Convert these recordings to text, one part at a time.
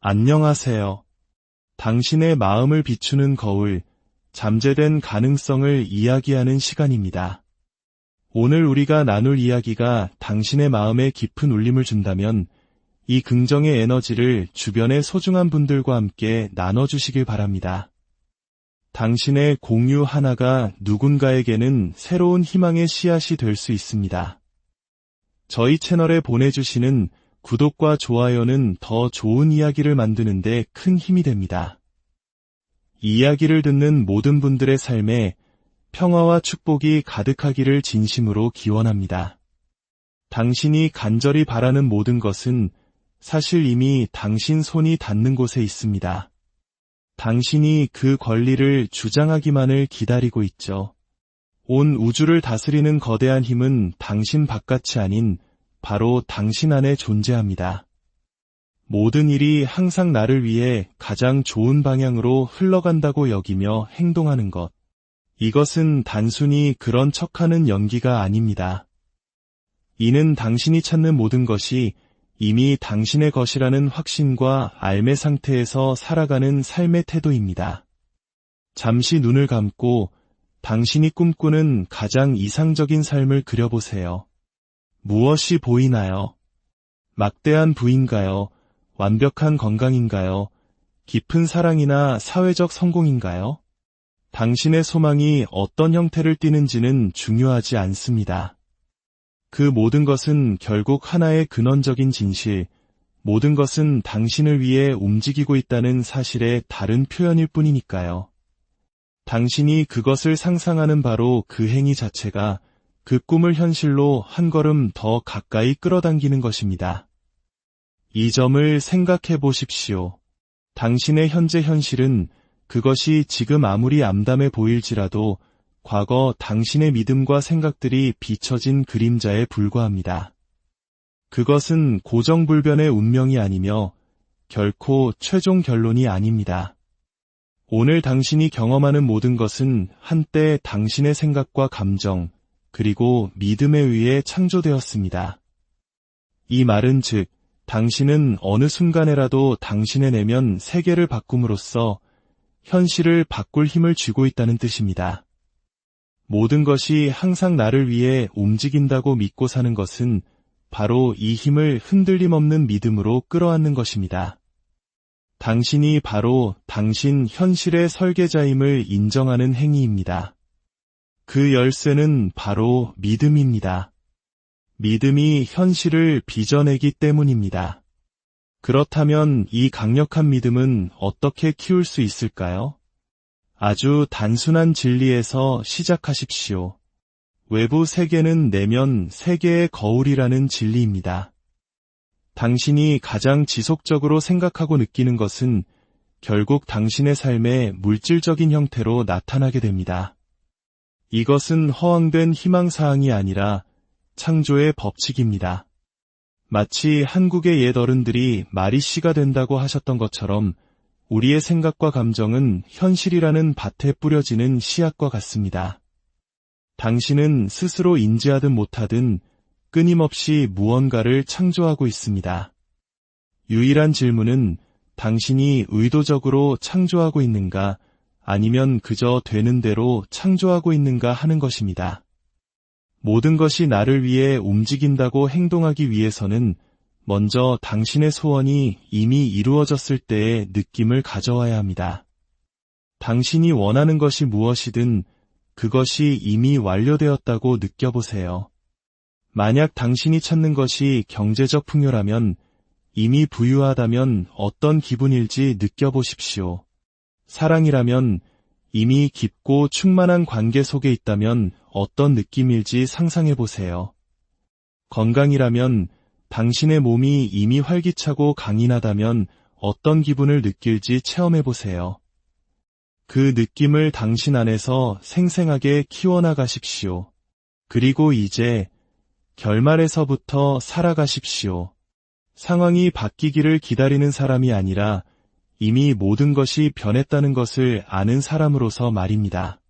안녕하세요. 당신의 마음을 비추는 거울, 잠재된 가능성을 이야기하는 시간입니다. 오늘 우리가 나눌 이야기가 당신의 마음에 깊은 울림을 준다면 이 긍정의 에너지를 주변의 소중한 분들과 함께 나눠주시길 바랍니다. 당신의 공유 하나가 누군가에게는 새로운 희망의 씨앗이 될 수 있습니다. 저희 채널에 보내주시는 구독과 좋아요는 더 좋은 이야기를 만드는 데 큰 힘이 됩니다. 이 이야기를 듣는 모든 분들의 삶에 평화와 축복이 가득하기를 진심으로 기원합니다. 당신이 간절히 바라는 모든 것은 사실 이미 당신 손이 닿는 곳에 있습니다. 당신이 그 권리를 주장하기만을 기다리고 있죠. 온 우주를 다스리는 거대한 힘은 당신 바깥이 아닌 바로 당신 안에 존재합니다. 모든 일이 항상 나를 위해 가장 좋은 방향으로 흘러간다고 여기며 행동하는 것. 이것은 단순히 그런 척하는 연기가 아닙니다. 이는 당신이 찾는 모든 것이 이미 당신의 것이라는 확신과 알매 상태에서 살아가는 삶의 태도입니다. 잠시 눈을 감고 당신이 꿈꾸는 가장 이상적인 삶을 그려보세요. 무엇이 보이나요? 막대한 부인가요? 완벽한 건강인가요? 깊은 사랑이나 사회적 성공인가요? 당신의 소망이 어떤 형태를 띠는지는 중요하지 않습니다. 그 모든 것은 결국 하나의 근원적인 진실, 모든 것은 당신을 위해 움직이고 있다는 사실의 다른 표현일 뿐이니까요. 당신이 그것을 상상하는 바로 그 행위 자체가 그 꿈을 현실로 한 걸음 더 가까이 끌어당기는 것입니다. 이 점을 생각해 보십시오. 당신의 현재 현실은 그것이 지금 아무리 암담해 보일지라도 과거 당신의 믿음과 생각들이 비춰진 그림자에 불과합니다. 그것은 고정불변의 운명이 아니며 결코 최종 결론이 아닙니다. 오늘 당신이 경험하는 모든 것은 한때 당신의 생각과 감정, 그리고 믿음에 의해 창조되었습니다. 이 말은 즉, 당신은 어느 순간에라도 당신의 내면 세계를 바꿈으로써 현실을 바꿀 힘을 쥐고 있다는 뜻입니다. 모든 것이 항상 나를 위해 움직인다고 믿고 사는 것은 바로 이 힘을 흔들림 없는 믿음으로 끌어안는 것입니다. 당신이 바로 당신 현실의 설계자임을 인정하는 행위입니다. 그 열쇠는 바로 믿음입니다. 믿음이 현실을 빚어내기 때문입니다. 그렇다면 이 강력한 믿음은 어떻게 키울 수 있을까요? 아주 단순한 진리에서 시작하십시오. 외부 세계는 내면 세계의 거울이라는 진리입니다. 당신이 가장 지속적으로 생각하고 느끼는 것은 결국 당신의 삶의 물질적인 형태로 나타나게 됩니다. 이것은 허황된 희망사항이 아니라 창조의 법칙입니다. 마치 한국의 옛 어른들이 말이 씨가 된다고 하셨던 것처럼 우리의 생각과 감정은 현실이라는 밭에 뿌려지는 씨앗과 같습니다. 당신은 스스로 인지하든 못하든 끊임없이 무언가를 창조하고 있습니다. 유일한 질문은 당신이 의도적으로 창조하고 있는가, 아니면 그저 되는 대로 창조하고 있는가 하는 것입니다. 모든 것이 나를 위해 움직인다고 행동하기 위해서는 먼저 당신의 소원이 이미 이루어졌을 때의 느낌을 가져와야 합니다. 당신이 원하는 것이 무엇이든 그것이 이미 완료되었다고 느껴보세요. 만약 당신이 찾는 것이 경제적 풍요라면, 이미 부유하다면 어떤 기분일지 느껴보십시오. 사랑이라면, 이미 깊고 충만한 관계 속에 있다면 어떤 느낌일지 상상해보세요. 건강이라면 당신의 몸이 이미 활기차고 강인하다면 어떤 기분을 느낄지 체험해보세요. 그 느낌을 당신 안에서 생생하게 키워나가십시오. 그리고 이제 결말에서부터 살아가십시오. 상황이 바뀌기를 기다리는 사람이 아니라 이미 모든 것이 변했다는 것을 아는 사람으로서 말입니다.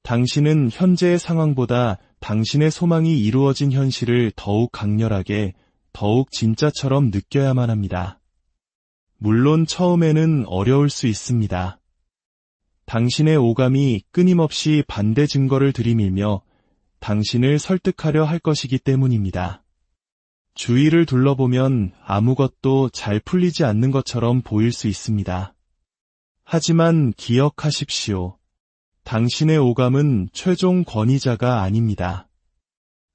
당신은 현재의 상황보다 당신의 소망이 이루어진 현실을 더욱 강렬하게, 더욱 진짜처럼 느껴야만 합니다. 물론 처음에는 어려울 수 있습니다. 당신의 오감이 끊임없이 반대 증거를 들이밀며 당신을 설득하려 할 것이기 때문입니다. 주위를 둘러보면 아무것도 잘 풀리지 않는 것처럼 보일 수 있습니다. 하지만 기억하십시오. 당신의 오감은 최종 권위자가 아닙니다.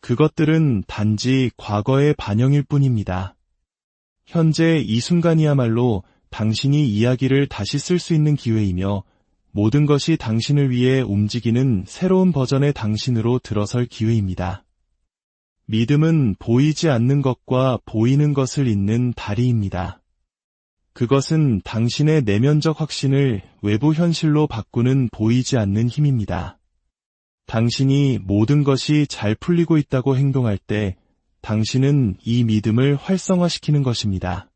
그것들은 단지 과거의 반영일 뿐입니다. 현재 이 순간이야말로 당신이 이야기를 다시 쓸 수 있는 기회이며 모든 것이 당신을 위해 움직이는 새로운 버전의 당신으로 들어설 기회입니다. 믿음은 보이지 않는 것과 보이는 것을 잇는 다리입니다. 그것은 당신의 내면적 확신을 외부 현실로 바꾸는 보이지 않는 힘입니다. 당신이 모든 것이 잘 풀리고 있다고 행동할 때 당신은 이 믿음을 활성화시키는 것입니다.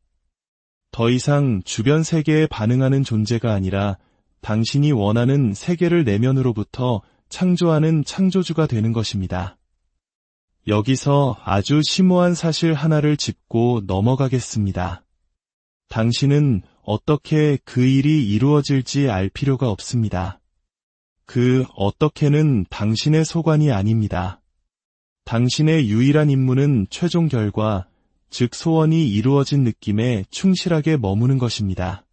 더 이상 주변 세계에 반응하는 존재가 아니라 당신이 원하는 세계를 내면으로부터 창조하는 창조주가 되는 것입니다. 여기서 아주 심오한 사실 하나를 짚고 넘어가겠습니다. 당신은 어떻게 그 일이 이루어질지 알 필요가 없습니다. 그 어떻게는 당신의 소관이 아닙니다. 당신의 유일한 임무는 최종 결과, 즉 소원이 이루어진 느낌에 충실하게 머무는 것입니다.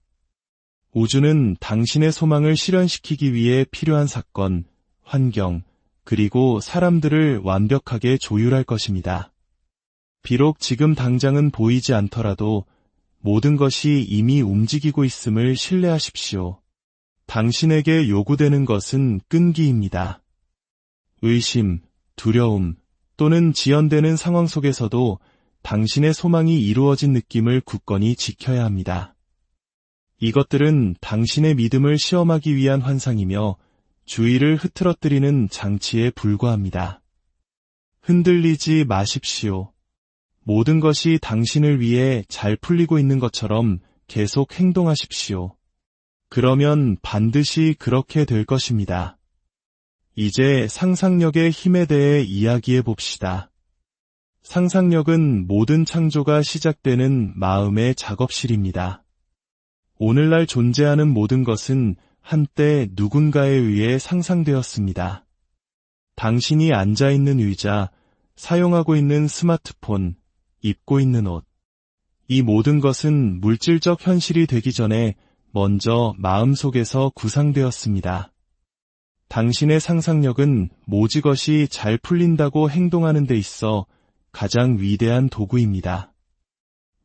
우주는 당신의 소망을 실현시키기 위해 필요한 사건, 환경, 그리고 사람들을 완벽하게 조율할 것입니다. 비록 지금 당장은 보이지 않더라도 모든 것이 이미 움직이고 있음을 신뢰하십시오. 당신에게 요구되는 것은 끈기입니다. 의심, 두려움 또는 지연되는 상황 속에서도 당신의 소망이 이루어진 느낌을 굳건히 지켜야 합니다. 이것들은 당신의 믿음을 시험하기 위한 환상이며 주의를 흐트러뜨리는 장치에 불과합니다. 흔들리지 마십시오. 모든 것이 당신을 위해 잘 풀리고 있는 것처럼 계속 행동하십시오. 그러면 반드시 그렇게 될 것입니다. 이제 상상력의 힘에 대해 이야기해 봅시다. 상상력은 모든 창조가 시작되는 마음의 작업실입니다. 오늘날 존재하는 모든 것은 한때 누군가에 의해 상상되었습니다. 당신이 앉아있는 의자, 사용하고 있는 스마트폰, 입고 있는 옷. 이 모든 것은 물질적 현실이 되기 전에 먼저 마음속에서 구상되었습니다. 당신의 상상력은 모지것이 잘 풀린다고 행동하는 데 있어 가장 위대한 도구입니다.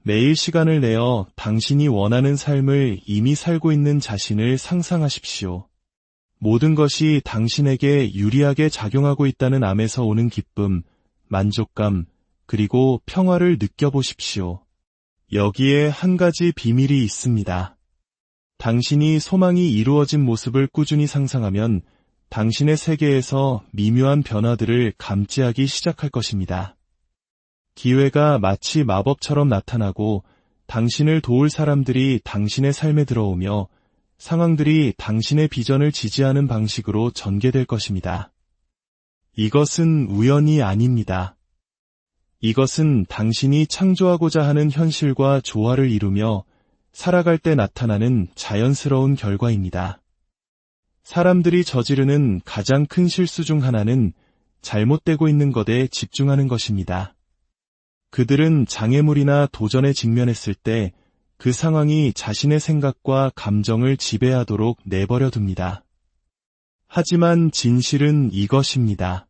매일 시간을 내어 당신이 원하는 삶을 이미 살고 있는 자신을 상상하십시오. 모든 것이 당신에게 유리하게 작용하고 있다는 암에서 오는 기쁨, 만족감, 그리고 평화를 느껴보십시오. 여기에 한 가지 비밀이 있습니다. 당신이 소망이 이루어진 모습을 꾸준히 상상하면 당신의 세계에서 미묘한 변화들을 감지하기 시작할 것입니다. 기회가 마치 마법처럼 나타나고 당신을 도울 사람들이 당신의 삶에 들어오며 상황들이 당신의 비전을 지지하는 방식으로 전개될 것입니다. 이것은 우연이 아닙니다. 이것은 당신이 창조하고자 하는 현실과 조화를 이루며 살아갈 때 나타나는 자연스러운 결과입니다. 사람들이 저지르는 가장 큰 실수 중 하나는 잘못되고 있는 것에 집중하는 것입니다. 그들은 장애물이나 도전에 직면했을 때 그 상황이 자신의 생각과 감정을 지배하도록 내버려 둡니다. 하지만 진실은 이것입니다.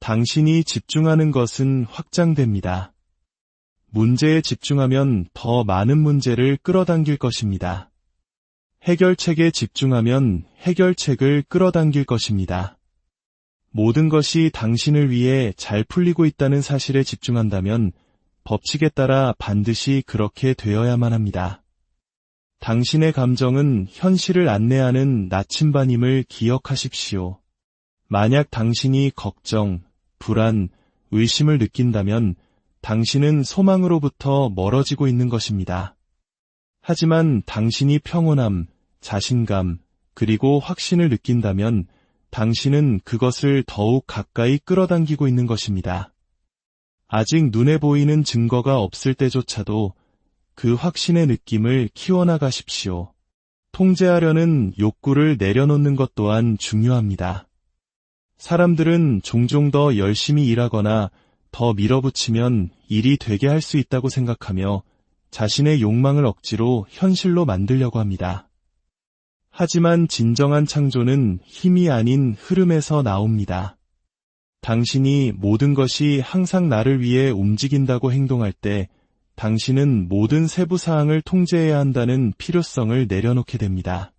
당신이 집중하는 것은 확장됩니다. 문제에 집중하면 더 많은 문제를 끌어당길 것입니다. 해결책에 집중하면 해결책을 끌어당길 것입니다. 모든 것이 당신을 위해 잘 풀리고 있다는 사실에 집중한다면 법칙에 따라 반드시 그렇게 되어야만 합니다. 당신의 감정은 현실을 안내하는 나침반임을 기억하십시오. 만약 당신이 걱정, 불안, 의심을 느낀다면 당신은 소망으로부터 멀어지고 있는 것입니다. 하지만 당신이 평온함, 자신감, 그리고 확신을 느낀다면 당신은 그것을 더욱 가까이 끌어당기고 있는 것입니다. 아직 눈에 보이는 증거가 없을 때조차도 그 확신의 느낌을 키워나가십시오. 통제하려는 욕구를 내려놓는 것 또한 중요합니다. 사람들은 종종 더 열심히 일하거나 더 밀어붙이면 일이 되게 할 수 있다고 생각하며 자신의 욕망을 억지로 현실로 만들려고 합니다. 하지만 진정한 창조는 힘이 아닌 흐름에서 나옵니다. 당신이 모든 것이 항상 나를 위해 움직인다고 행동할 때 당신은 모든 세부 사항을 통제해야 한다는 필요성을 내려놓게 됩니다.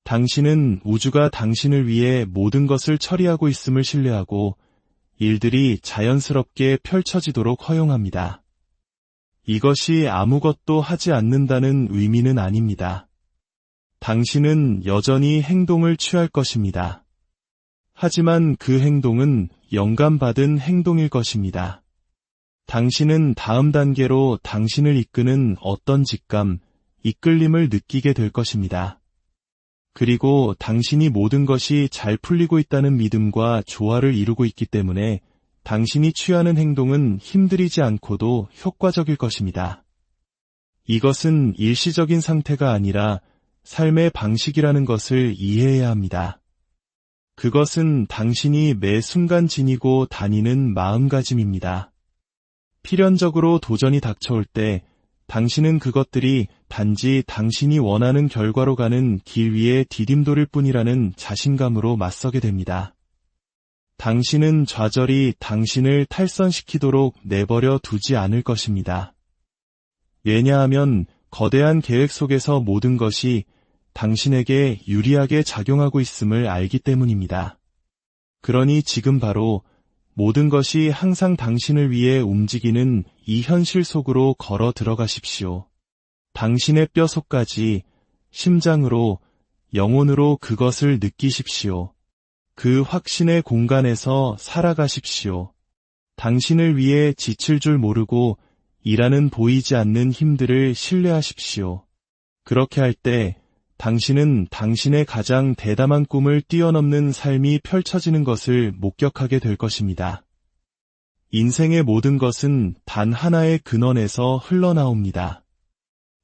당신은 우주가 당신을 위해 모든 것을 처리하고 있음을 신뢰하고 일들이 자연스럽게 펼쳐지도록 허용합니다. 이것이 아무것도 하지 않는다는 의미는 아닙니다. 당신은 여전히 행동을 취할 것입니다. 하지만 그 행동은 영감받은 행동일 것입니다. 당신은 다음 단계로 당신을 이끄는 어떤 직감, 이끌림을 느끼게 될 것입니다. 그리고 당신이 모든 것이 잘 풀리고 있다는 믿음과 조화를 이루고 있기 때문에 당신이 취하는 행동은 힘들이지 않고도 효과적일 것입니다. 이것은 일시적인 상태가 아니라 삶의 방식이라는 것을 이해해야 합니다. 그것은 당신이 매 순간 지니고 다니는 마음가짐입니다. 필연적으로 도전이 닥쳐올 때 당신은 그것들이 단지 당신이 원하는 결과로 가는 길 위에 디딤돌일 뿐이라는 자신감으로 맞서게 됩니다. 당신은 좌절이 당신을 탈선시키도록 내버려 두지 않을 것입니다. 왜냐하면 거대한 계획 속에서 모든 것이 당신에게 유리하게 작용하고 있음을 알기 때문입니다. 그러니 지금 바로 모든 것이 항상 당신을 위해 움직이는 이 현실 속으로 걸어 들어가십시오. 당신의 뼛속까지, 심장으로, 영혼으로 그것을 느끼십시오. 그 확신의 공간에서 살아가십시오. 당신을 위해 지칠 줄 모르고 일하는 보이지 않는 힘들을 신뢰하십시오. 그렇게 할 때 당신은 당신의 가장 대담한 꿈을 뛰어넘는 삶이 펼쳐지는 것을 목격하게 될 것입니다. 인생의 모든 것은 단 하나의 근원에서 흘러나옵니다.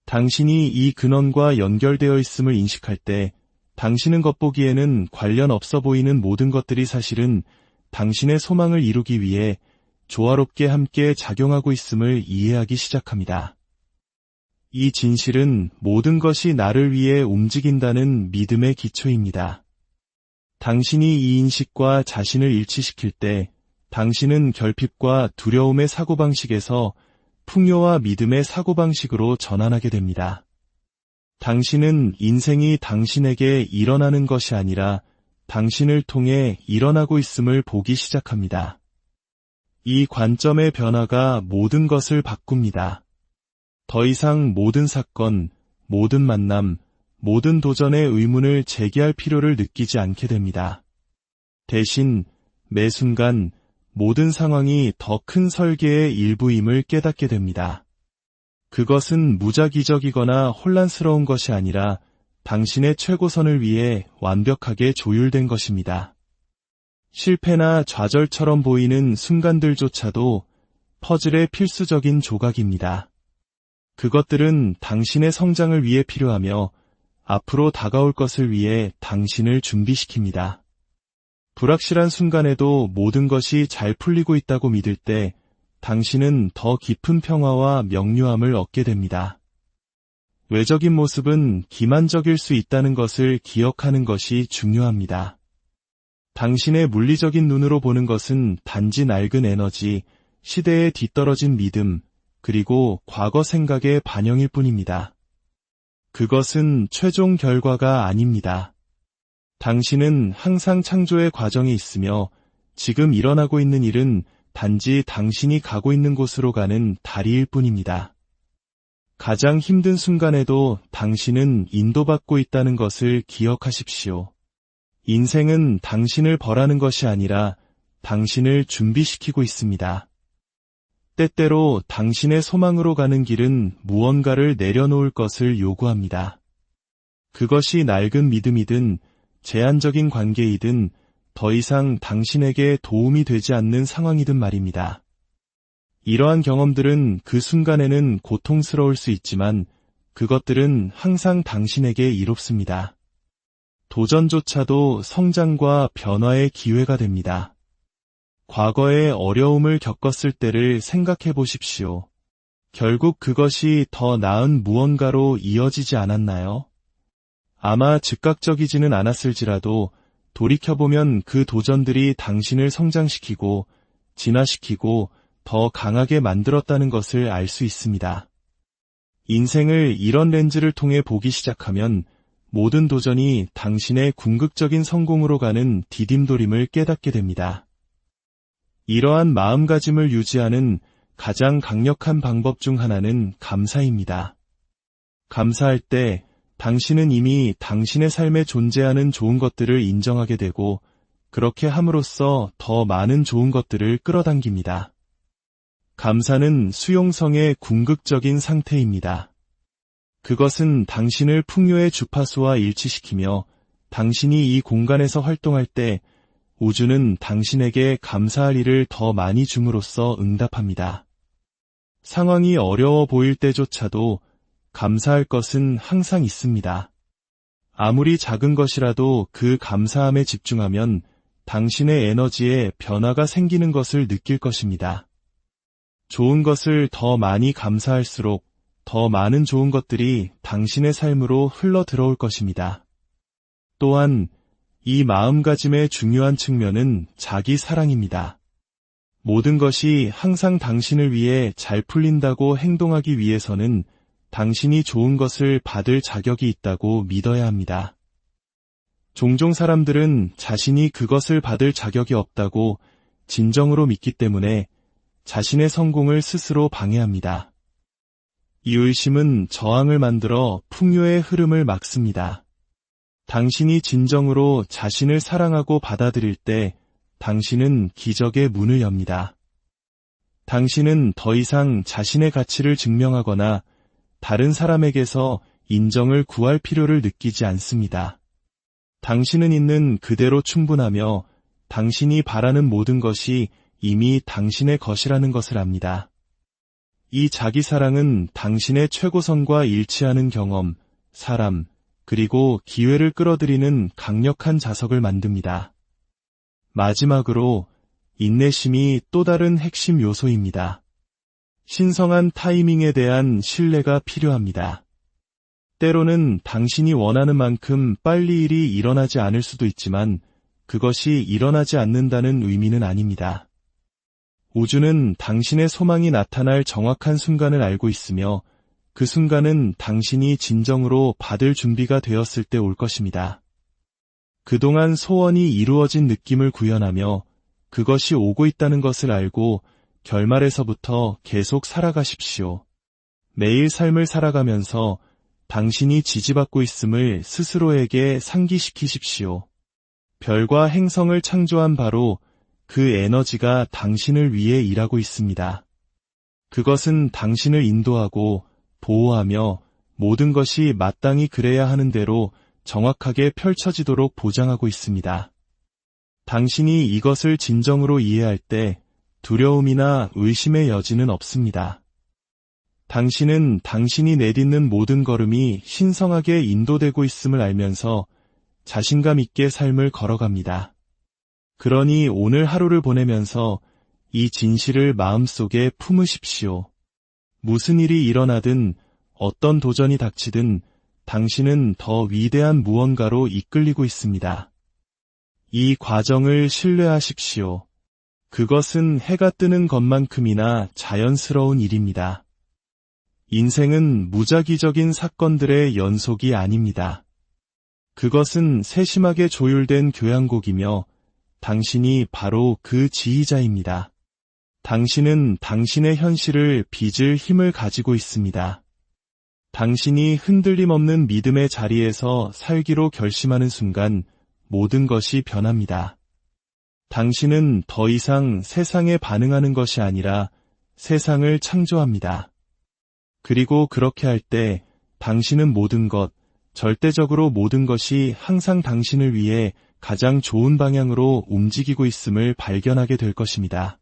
당신이 이 근원과 연결되어 있음을 인식할 때 당신은 겉보기에는 관련 없어 보이는 모든 것들이 사실은 당신의 소망을 이루기 위해 조화롭게 함께 작용하고 있음을 이해하기 시작합니다. 이 진실은 모든 것이 나를 위해 움직인다는 믿음의 기초입니다. 당신이 이 인식과 자신을 일치시킬 때 당신은 결핍과 두려움의 사고방식에서 풍요와 믿음의 사고방식으로 전환하게 됩니다. 당신은 인생이 당신에게 일어나는 것이 아니라 당신을 통해 일어나고 있음을 보기 시작합니다. 이 관점의 변화가 모든 것을 바꿉니다. 더 이상 모든 사건, 모든 만남, 모든 도전의 의문을 제기할 필요를 느끼지 않게 됩니다. 대신 매 순간 모든 상황이 더 큰 설계의 일부임을 깨닫게 됩니다. 그것은 무작위적이거나 혼란스러운 것이 아니라 당신의 최고선을 위해 완벽하게 조율된 것입니다. 실패나 좌절처럼 보이는 순간들조차도 퍼즐의 필수적인 조각입니다. 그것들은 당신의 성장을 위해 필요하며 앞으로 다가올 것을 위해 당신을 준비시킵니다. 불확실한 순간에도 모든 것이 잘 풀리고 있다고 믿을 때 당신은 더 깊은 평화와 명료함을 얻게 됩니다. 외적인 모습은 기만적일 수 있다는 것을 기억하는 것이 중요합니다. 당신의 물리적인 눈으로 보는 것은 단지 낡은 에너지, 시대에 뒤떨어진 믿음, 그리고 과거 생각의 반영일 뿐입니다. 그것은 최종 결과가 아닙니다. 당신은 항상 창조의 과정에 있으며 지금 일어나고 있는 일은 단지 당신이 가고 있는 곳으로 가는 다리일 뿐입니다. 가장 힘든 순간에도 당신은 인도받고 있다는 것을 기억하십시오. 인생은 당신을 벌하는 것이 아니라 당신을 준비시키고 있습니다. 때때로 당신의 소망으로 가는 길은 무언가를 내려놓을 것을 요구합니다. 그것이 낡은 믿음이든 제한적인 관계이든 더 이상 당신에게 도움이 되지 않는 상황이든 말입니다. 이러한 경험들은 그 순간에는 고통스러울 수 있지만 그것들은 항상 당신에게 이롭습니다. 도전조차도 성장과 변화의 기회가 됩니다. 과거에 어려움을 겪었을 때를 생각해 보십시오. 결국 그것이 더 나은 무언가로 이어지지 않았나요? 아마 즉각적이지는 않았을지라도 돌이켜보면 그 도전들이 당신을 성장시키고 진화시키고 더 강하게 만들었다는 것을 알 수 있습니다. 인생을 이런 렌즈를 통해 보기 시작하면 모든 도전이 당신의 궁극적인 성공으로 가는 디딤돌임을 깨닫게 됩니다. 이러한 마음가짐을 유지하는 가장 강력한 방법 중 하나는 감사입니다. 감사할 때 당신은 이미 당신의 삶에 존재하는 좋은 것들을 인정하게 되고 그렇게 함으로써 더 많은 좋은 것들을 끌어당깁니다. 감사는 수용성의 궁극적인 상태입니다. 그것은 당신을 풍요의 주파수와 일치시키며 당신이 이 공간에서 활동할 때 우주는 당신에게 감사할 일을 더 많이 줌으로써 응답합니다. 상황이 어려워 보일 때조차도 감사할 것은 항상 있습니다. 아무리 작은 것이라도 그 감사함에 집중하면 당신의 에너지에 변화가 생기는 것을 느낄 것입니다. 좋은 것을 더 많이 감사할수록 더 많은 좋은 것들이 당신의 삶으로 흘러 들어올 것입니다. 또한 이 마음가짐의 중요한 측면은 자기 사랑입니다. 모든 것이 항상 당신을 위해 잘 풀린다고 행동하기 위해서는 당신이 좋은 것을 받을 자격이 있다고 믿어야 합니다. 종종 사람들은 자신이 그것을 받을 자격이 없다고 진정으로 믿기 때문에 자신의 성공을 스스로 방해합니다. 이 의심은 저항을 만들어 풍요의 흐름을 막습니다. 당신이 진정으로 자신을 사랑하고 받아들일 때 당신은 기적의 문을 엽니다. 당신은 더 이상 자신의 가치를 증명하거나 다른 사람에게서 인정을 구할 필요를 느끼지 않습니다. 당신은 있는 그대로 충분하며 당신이 바라는 모든 것이 이미 당신의 것이라는 것을 압니다. 이 자기사랑은 당신의 최고선과 일치하는 경험, 사람, 그리고 기회를 끌어들이는 강력한 자석을 만듭니다. 마지막으로 인내심이 또 다른 핵심 요소입니다. 신성한 타이밍에 대한 신뢰가 필요합니다. 때로는 당신이 원하는 만큼 빨리 일이 일어나지 않을 수도 있지만 그것이 일어나지 않는다는 의미는 아닙니다. 우주는 당신의 소망이 나타날 정확한 순간을 알고 있으며 그 순간은 당신이 진정으로 받을 준비가 되었을 때 올 것입니다. 그동안 소원이 이루어진 느낌을 구현하며 그것이 오고 있다는 것을 알고 결말에서부터 계속 살아가십시오. 매일 삶을 살아가면서 당신이 지지받고 있음을 스스로에게 상기시키십시오. 별과 행성을 창조한 바로 그 에너지가 당신을 위해 일하고 있습니다. 그것은 당신을 인도하고 보호하며 모든 것이 마땅히 그래야 하는 대로 정확하게 펼쳐지도록 보장하고 있습니다. 당신이 이것을 진정으로 이해할 때 두려움이나 의심의 여지는 없습니다. 당신은 당신이 내딛는 모든 걸음이 신성하게 인도되고 있음을 알면서 자신감 있게 삶을 걸어갑니다. 그러니 오늘 하루를 보내면서 이 진실을 마음속에 품으십시오. 무슨 일이 일어나든 어떤 도전이 닥치든 당신은 더 위대한 무언가로 이끌리고 있습니다. 이 과정을 신뢰하십시오. 그것은 해가 뜨는 것만큼이나 자연스러운 일입니다. 인생은 무작위적인 사건들의 연속이 아닙니다. 그것은 세심하게 조율된 교향곡이며 당신이 바로 그 지휘자입니다. 당신은 당신의 현실을 빚을 힘을 가지고 있습니다. 당신이 흔들림 없는 믿음의 자리에서 살기로 결심하는 순간 모든 것이 변합니다. 당신은 더 이상 세상에 반응하는 것이 아니라 세상을 창조합니다. 그리고 그렇게 할 때 당신은 모든 것, 절대적으로 모든 것이 항상 당신을 위해 가장 좋은 방향으로 움직이고 있음을 발견하게 될 것입니다.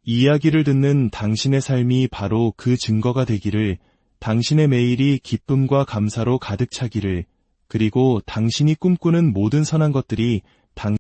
이 이야기를 듣는 당신의 삶이 바로 그 증거가 되기를, 당신의 매일이 기쁨과 감사로 가득 차기를, 그리고 당신이 꿈꾸는 모든 선한 것들이